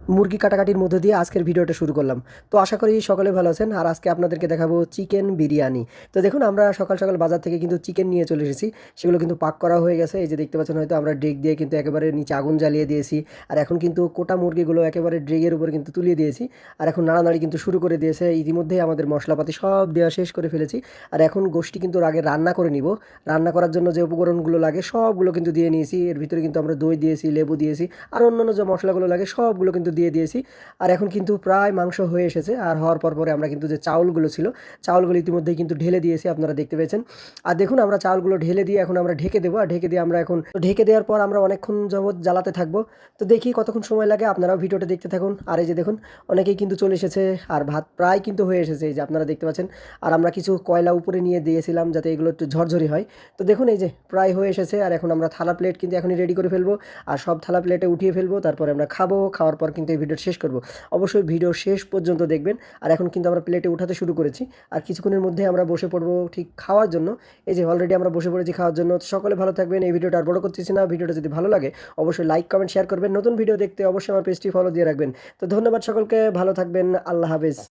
মুরগি কাটাকাটির মধ্য দিয়ে আজকের ভিডিওটা শুরু করলাম। তো আশা করি সকলে ভালো আছেন। আর আজকে আপনাদেরকে দেখাবো চিকেন বিরিয়ানি। তো দেখুন আমরা সকাল, সকাল বাজার থেকে কিন্তু চিকেন নিয়ে চলে এসেছি। সেগুলো কিন্তু পাক করা হয়ে গেছে। এই যে দেখতে পাচ্ছেন হয়তো আমরা ডেক দিয়ে কিন্তু একেবারে নিচে আগুন জ্বালিয়ে দিয়েছি। আর এখন কিন্তু কোটা মুরগিগুলো একেবারে ড্রেগের উপরে কিন্তু তুলিয়ে দিয়েছি। আর এখন নাড়ানাড়ি কিন্তু শুরু করে দিয়েছে। ইতিমধ্যেই আমাদের মশলাপাতি সব দেওয়া শেষ করে ফেলেছি। আর এখন গোশটি কিন্তু আগে রান্না করে নিব। রান্না করার জন্য যে উপকরণগুলো লাগে সবগুলো কিন্তু দিয়ে নিয়েছি। এর ভিতরে কিন্তু আমরা দই দিয়েছি, লেবু দিয়েছি। আর অন্যান্য যে মশলাগুলো লাগে সবগুলো কিন্তু দিয়ে দিয়েছি। আর এখন কিন্তু প্রায় মাংস হয়ে এসেছে। আর হওয়ার পরে আমরা কিন্তু যে চাউলগুলো ছিল, চাউলগুলো ইতিমধ্যেই কিন্তু ঢেলে দিয়েছি, আপনারা দেখতে পেয়েছেন। আর দেখুন আমরা চাউলগুলো ঢেলে দিয়ে এখন আমরা ঢেকে দেবো। আর ঢেকে দিয়ে আমরা এখন ঢেকে দেওয়ার পর আমরা অনেকক্ষণ যাবত জ্বালাতে থাকবো। তো দেখি কতক্ষণ সময় লাগে, আপনারাও ভিডিওটা দেখতে থাকুন। আর এই যে দেখুন অনেকেই কিন্তু চলে এসেছে। আর ভাত প্রায় কিন্তু হয়ে এসেছে, এই যে আপনারা দেখতে পাচ্ছেন। আর আমরা কিছু কয়লা উপরে নিয়ে দিয়েছিলাম যাতে এগুলো একটু ঝরঝরি হয়। তো দেখুন এই যে প্রায় হয়ে এসেছে। আর এখন আমরা থালা প্লেট কিন্তু এখনই রেডি করে ফেলবো। আর সব থালা প্লেটে উঠিয়ে ফেলবো, তারপরে আমরা খাবো। খাওয়ার পর কিন্তু এই ভিডিও শেষ করব। অবশ্যই ভিডিও শেষ পর্যন্ত দেখবেন। আর এখন কিন্তু আমরা প্লেটে উঠাতে শুরু করেছি। আর কিছুক্ষণের মধ্যে আমরা বসে পড়বো ঠিক খাওয়ার জন্য। এই যে অলরেডি আমরা বসে পড়েছি খাওয়ার জন্য। তো সকলে ভালো থাকবেন। এই ভিডিওটা আর বড় করতেছি না। ভিডিওটা যদি ভালো লাগে অবশ্যই লাইক, কমেন্ট, শেয়ার করবেন। নতুন ভিডিও দেখতে অবশ্যই আমার পেজটি ফলো দিয়ে রাখবেন। তো ধন্যবাদ সকলকে, ভালো থাকবেন। আল্লাহ হাফেজ।